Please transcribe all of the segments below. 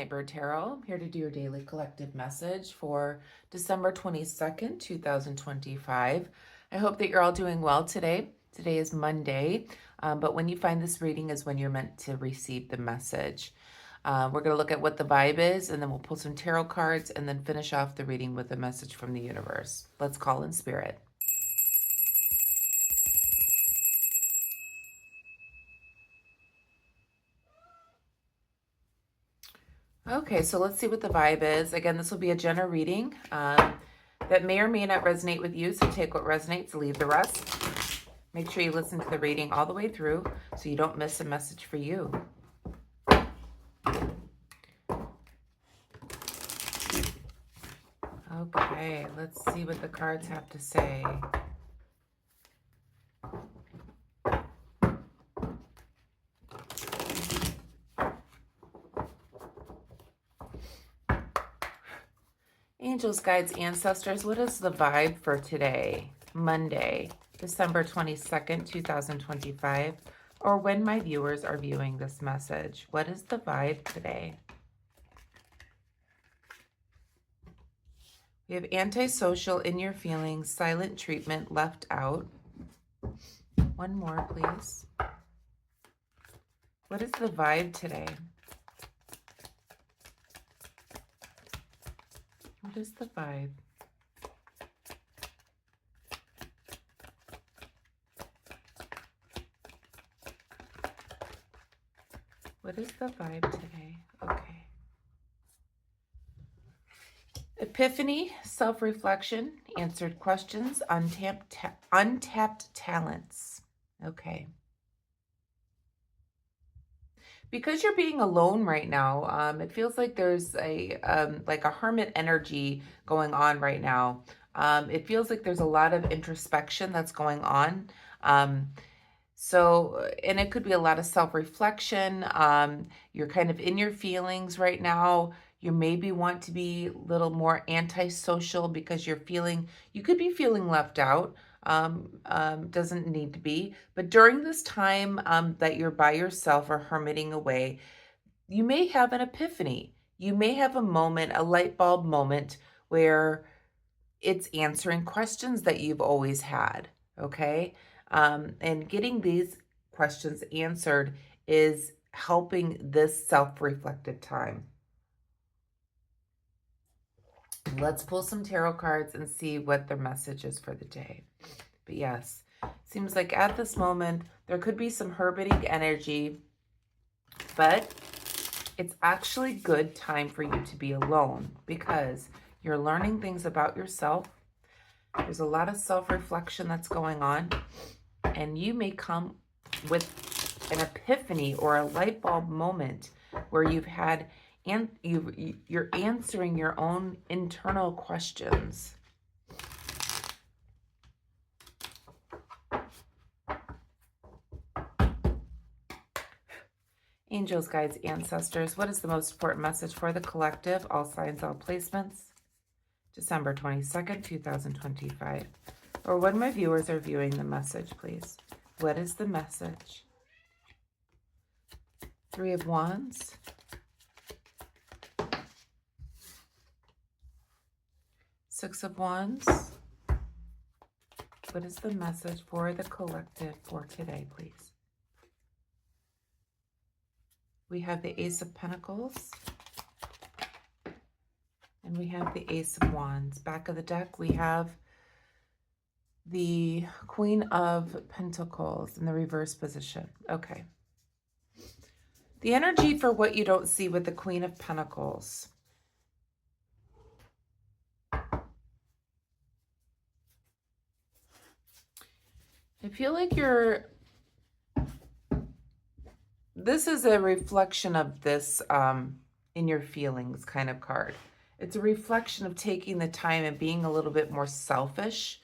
Nightbird Tarot. I'm here to do your daily collective message for December 22nd, 2025. I hope that you're all doing well today. Today is Monday, but when you find this reading is when you're meant to receive the message. We're going to look at what the vibe is, and then we'll pull some tarot cards and then finish off the reading with a message from the universe. Let's call in spirit. Okay, so let's see what the vibe is. Again, this will be a general reading that may or may not resonate with you, so take what resonates, leave the rest. Make sure you listen to the reading all the way through so you don't miss a message for you. Okay, let's see what the cards have to say. Angels, guides, ancestors, what is the vibe for today, Monday, December 22nd, 2025, or when my viewers are viewing this message? What is the vibe today? We have antisocial, in your feelings, silent treatment, left out. One more, please. What is the vibe today? What is the vibe? What is the vibe today? Okay. Epiphany, self-reflection, answered questions, untapped talents. Okay. Because you're being alone right now, it feels like there's a hermit energy going on right now. It feels like there's a lot of introspection that's going on. And it could be a lot of self-reflection. You're kind of in your feelings right now. You maybe want to be a little more antisocial because you could be feeling left out. Doesn't need to be, but during this time that you're by yourself or hermiting away, you may have an epiphany. You may have a moment, a light bulb moment, where it's answering questions that you've always had, okay? And getting these questions answered is helping this self-reflective time. Let's pull some tarot cards and see what their message is for the day. But yes, seems like at this moment, there could be some hermiting energy, but it's actually good time for you to be alone because you're learning things about yourself. There's a lot of self-reflection that's going on, and you may come with an epiphany or a light bulb moment where you've had and you're answering your own internal questions. Angels, guides, ancestors, what is the most important message for the collective? All signs, all placements. December 22nd, 2025. Or when my viewers are viewing the message, please. What is the message? Three of Wands. Six of Wands. What is the message for the collective for today, please? We have the Ace of Pentacles. And we have the Ace of Wands. Back of the deck, we have the Queen of Pentacles in the reverse position. Okay. The energy for what you don't see with the Queen of Pentacles. I feel like this is a reflection of this in your feelings kind of card. It's a reflection of taking the time and being a little bit more selfish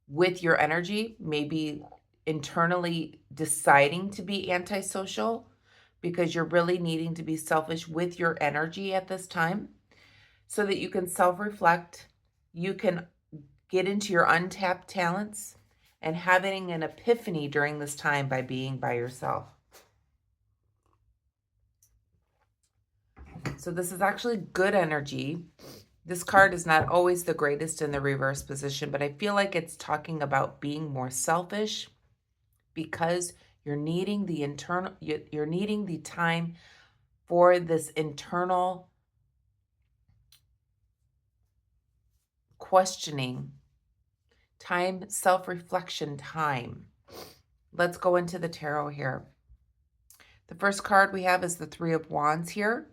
with your energy, maybe internally deciding to be antisocial because you're really needing to be selfish with your energy at this time so that you can self-reflect, you can get into your untapped talents, and having an epiphany during this time by being by yourself. So this is actually good energy. This card is not always the greatest in the reverse position, but I feel like it's talking about being more selfish because you're needing the you're needing the time for this internal questioning time, self-reflection time. Let's go into the tarot here. The first card we have is the Three of Wands here.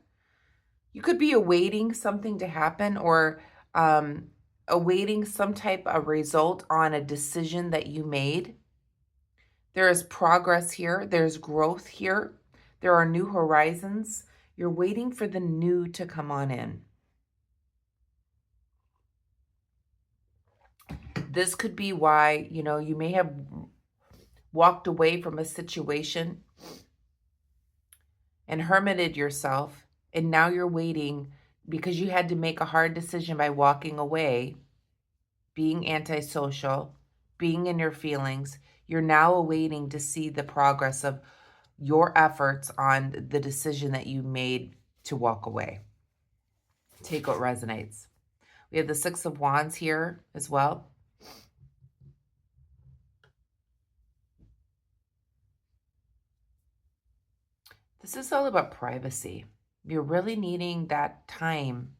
You could be awaiting something to happen, or awaiting some type of result on a decision that you made. There is progress here. There's growth here. There are new horizons. You're waiting for the new to come on in. This could be why, you may have walked away from a situation and hermited yourself, and now you're waiting because you had to make a hard decision by walking away, being antisocial, being in your feelings. You're now awaiting to see the progress of your efforts on the decision that you made to walk away. Take what resonates. We have the Six of Wands here as well. This is all about privacy. You're really needing that time.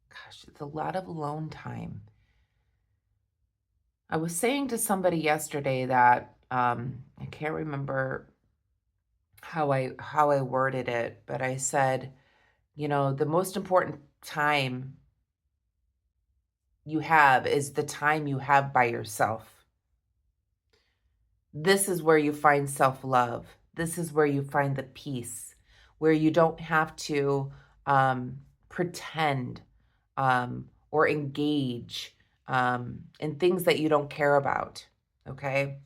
Gosh, it's a lot of alone time. I was saying to somebody yesterday that I can't remember how I worded it, but I said, the most important time you have is the time you have by yourself. This is where you find self-love. This is where you find the peace, where you don't have to pretend or engage in things that you don't care about, okay?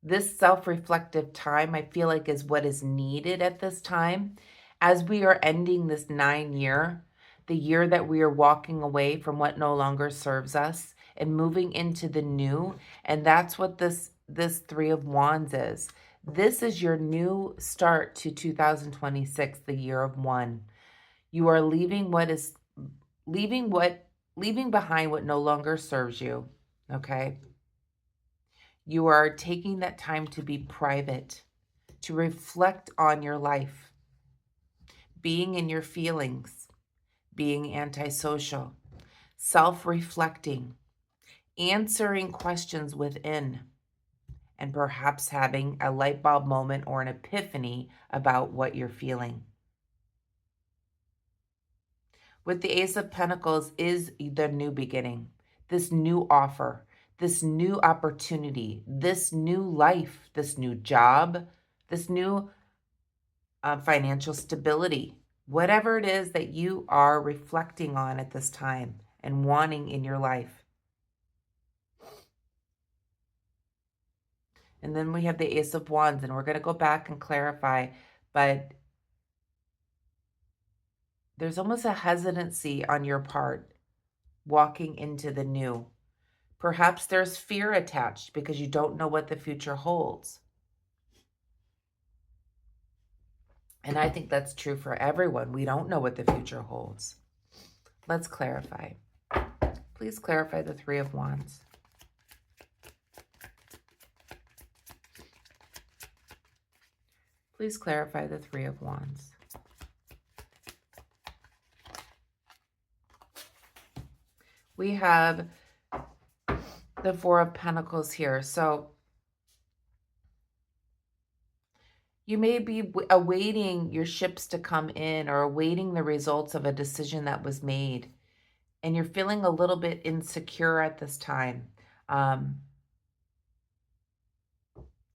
This self-reflective time, I feel like, is what is needed at this time. As we are ending this 9-year, the year that we are walking away from what no longer serves us and moving into the new. And that's what this Three of Wands is. This is your new start to 2026, the year of one. You are leaving behind what no longer serves you, okay? You are taking that time to be private, to reflect on your life, being in your feelings, being antisocial, self-reflecting, answering questions within, and perhaps having a light bulb moment or an epiphany about what you're feeling. With the Ace of Pentacles is the new beginning, this new offer, this new opportunity, this new life, this new job, this new financial stability, whatever it is that you are reflecting on at this time and wanting in your life. And then we have the Ace of Wands, and we're going to go back and clarify, but there's almost a hesitancy on your part walking into the new. Perhaps there's fear attached because you don't know what the future holds. And I think that's true for everyone. We don't know what the future holds. Let's clarify. Please clarify the Three of Wands. Please clarify the Three of Wands. We have the Four of Pentacles here. So you may be awaiting your ships to come in or awaiting the results of a decision that was made. And you're feeling a little bit insecure at this time.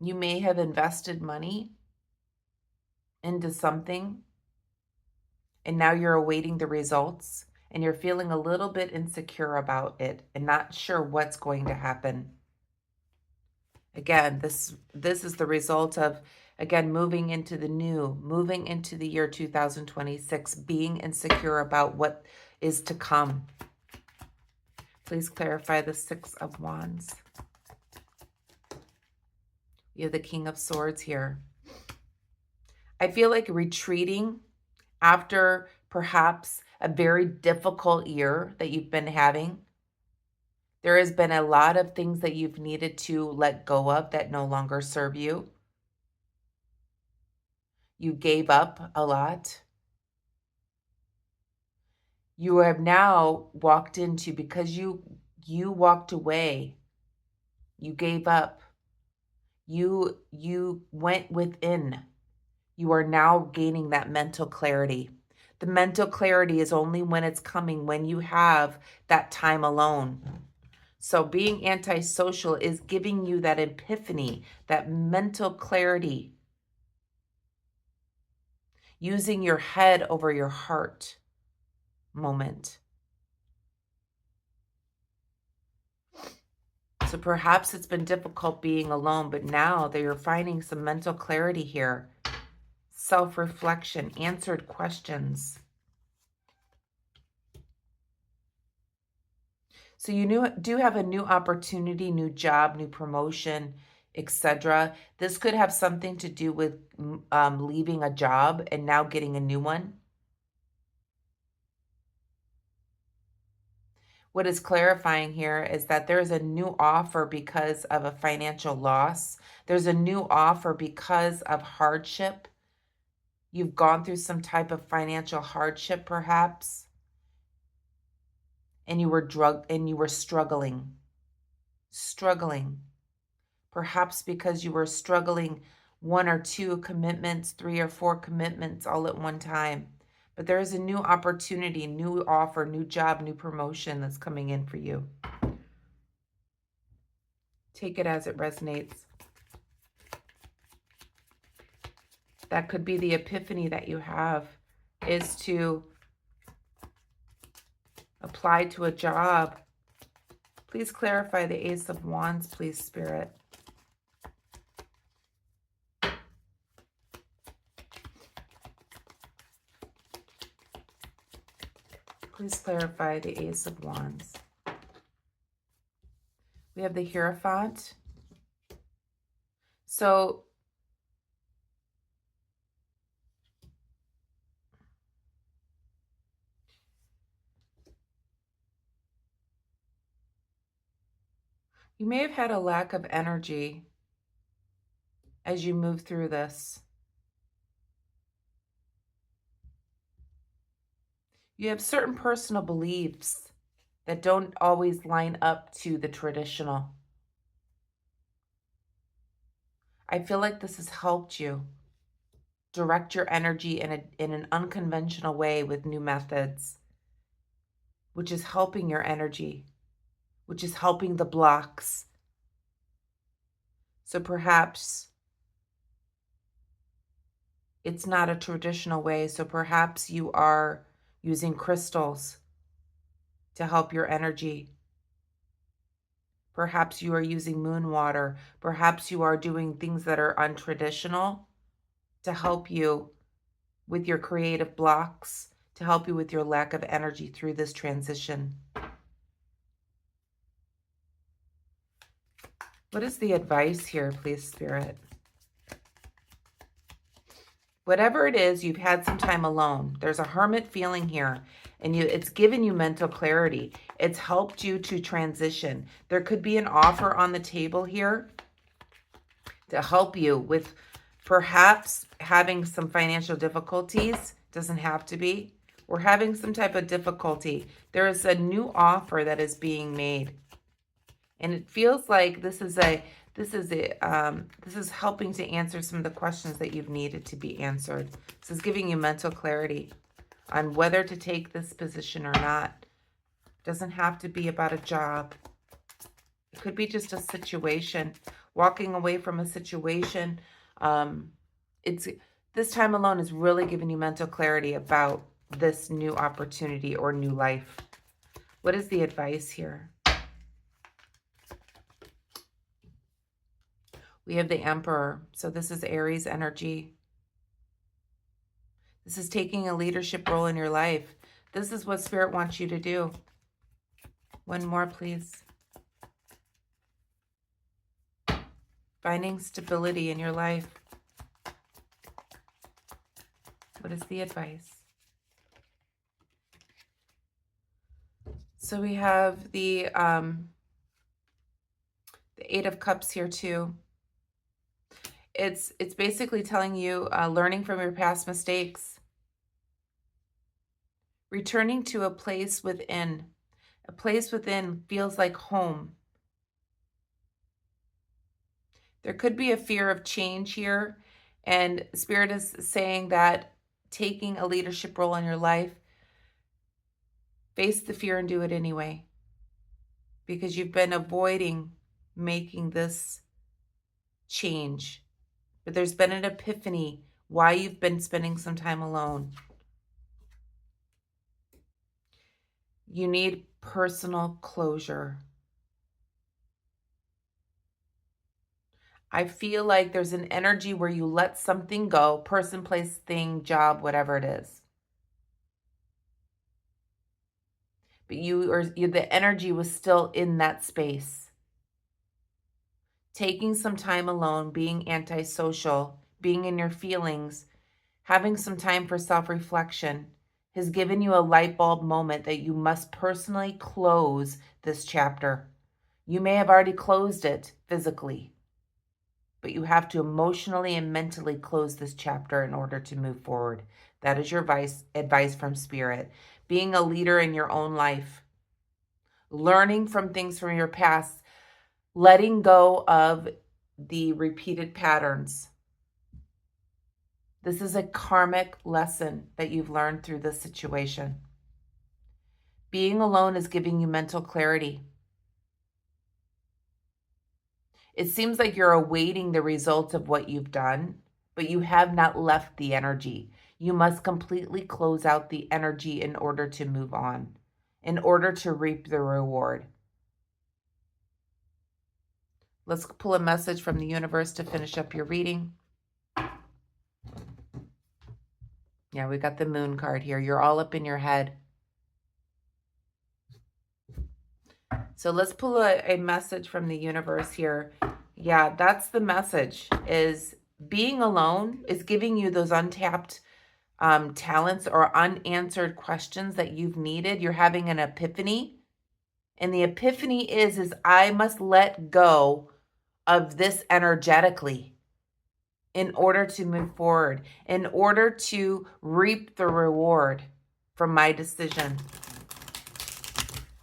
You may have invested money into something, and now you're awaiting the results, and you're feeling a little bit insecure about it and not sure what's going to happen. Again, this is the result of, again, moving into the new, moving into the year 2026, being insecure about what is to come. Please clarify the Six of Wands. You have the King of Swords here. I feel like retreating after perhaps a very difficult year that you've been having. There has been a lot of things that you've needed to let go of that no longer serve you. You gave up a lot. You have now walked into, because you walked away, you gave up, you went within. You are now gaining that mental clarity. The mental clarity is only when it's coming when you have that time alone. So being antisocial is giving you that epiphany, that mental clarity, using your head over your heart moment. So perhaps it's been difficult being alone, but now that you're finding some mental clarity here, self-reflection, answered questions. So you do have a new opportunity, new job, new promotion, etc. This could have something to do with leaving a job and now getting a new one. What is clarifying here is that there's a new offer because of a financial loss. There's a new offer because of hardship. You've gone through some type of financial hardship, perhaps, and you were struggling. Perhaps because you were struggling one or two commitments, 3 or 4 commitments all at one time. But there is a new opportunity, new offer, new job, new promotion that's coming in for you. Take it as it resonates. That could be the epiphany that you have, is to apply to a job. Please clarify the Ace of Wands, please, Spirit. Please clarify the Ace of Wands. We have the Hierophant. So you may have had a lack of energy as you move through this. You have certain personal beliefs that don't always line up to the traditional. I feel like this has helped you direct your energy in an unconventional way with new methods, which is helping your energy, which is helping the blocks. So perhaps it's not a traditional way. So perhaps you are using crystals to help your energy. Perhaps you are using moon water. Perhaps you are doing things that are untraditional to help you with your creative blocks, to help you with your lack of energy through this transition. What is the advice here, please, Spirit? Whatever it is, you've had some time alone. There's a hermit feeling here, and it's given you mental clarity. It's helped you to transition. There could be an offer on the table here to help you with perhaps having some financial difficulties. Doesn't have to be. We're having some type of difficulty. There is a new offer that is being made, and it feels like this is helping to answer some of the questions that you've needed to be answered. This is giving you mental clarity on whether to take this position or not. It doesn't have to be about a job. It could be just a situation, walking away from a situation. This time alone is really giving you mental clarity about this new opportunity or new life. What is the advice here? We have the Emperor. So this is Aries energy. This is taking a leadership role in your life. This is what Spirit wants you to do. One more, please. Finding stability in your life. What is the advice? So we have the Eight of Cups here too. It's basically telling you learning from your past mistakes, returning to a place within. A place within feels like home. There could be a fear of change here, and Spirit is saying that taking a leadership role in your life, face the fear and do it anyway, because you've been avoiding making this change. But there's been an epiphany why you've been spending some time alone. You need personal closure. I feel like there's an energy where you let something go, person, place, thing, job, whatever it is. But the energy was still in that space. Taking some time alone, being antisocial, being in your feelings, having some time for self-reflection has given you a light bulb moment that you must personally close this chapter. You may have already closed it physically, but you have to emotionally and mentally close this chapter in order to move forward. That is your advice from Spirit. Being a leader in your own life, learning from things from your past, letting go of the repeated patterns. This is a karmic lesson that you've learned through this situation. Being alone is giving you mental clarity. It seems like you're awaiting the results of what you've done, but you have not left the energy. You must completely close out the energy in order to move on, in order to reap the reward. Let's pull a message from the universe to finish up your reading. Yeah, we got the Moon card here. You're all up in your head. So let's pull a message from the universe here. Yeah, that's the message, is being alone is giving you those untapped talents or unanswered questions that you've needed. You're having an epiphany. And the epiphany is I must let go of this energetically in order to move forward, in order to reap the reward from my decision.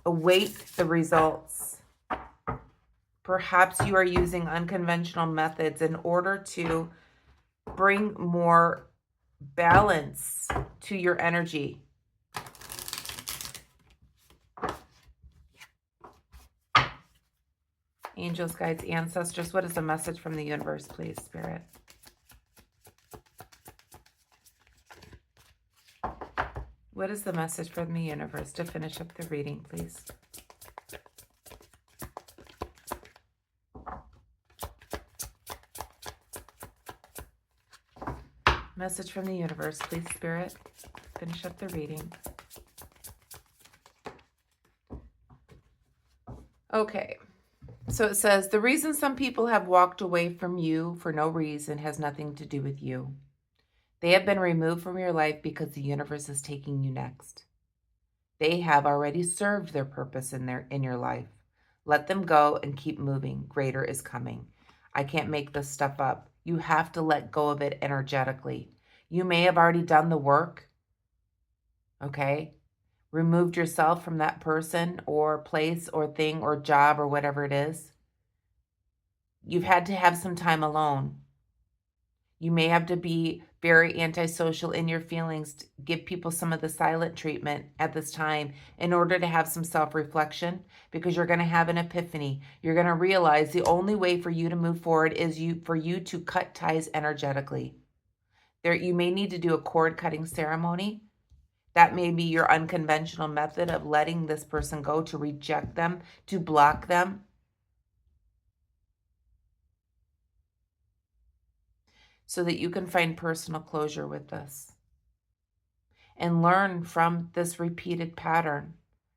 Await the results. Perhaps you are using unconventional methods in order to bring more balance to your energy. Angels, guides, ancestors, what is the message from the universe, please, Spirit? What is the message from the universe to finish up the reading, please? Message from the universe, please, Spirit. Finish up the reading. Okay. So it says, the reason some people have walked away from you for no reason has nothing to do with you. They have been removed from your life because the universe is taking you next. They have already served their purpose in your life. Let them go and keep moving. Greater is coming. I can't make this stuff up. You have to let go of it energetically. You may have already done the work, okay? Removed yourself from that person or place or thing or job or whatever it is. You've had to have some time alone. You may have to be very antisocial in your feelings, to give people some of the silent treatment at this time in order to have some self-reflection, because you're going to have an epiphany. You're going to realize the only way for you to move forward is for you to cut ties energetically. You may need to do a cord cutting ceremony. That may be your unconventional method of letting this person go, to reject them, to block them. So that you can find personal closure with this and learn from this repeated pattern,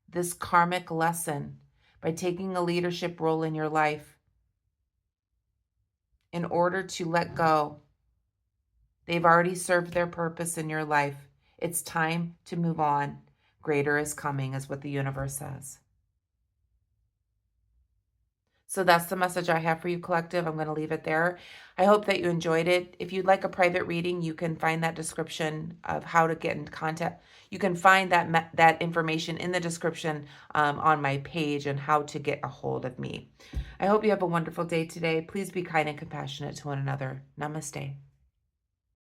this karmic lesson, by taking a leadership role in your life in order to let go They've already served their purpose in your life. It's time to move on. Greater is coming, is what the universe says. So that's the message I have for you, collective. I'm going to leave it there. I hope that you enjoyed it. If you'd like a private reading, you can find that description of how to get in contact. You can find that information in the description on my page and how to get a hold of me. I hope you have a wonderful day today. Please be kind and compassionate to one another. Namaste.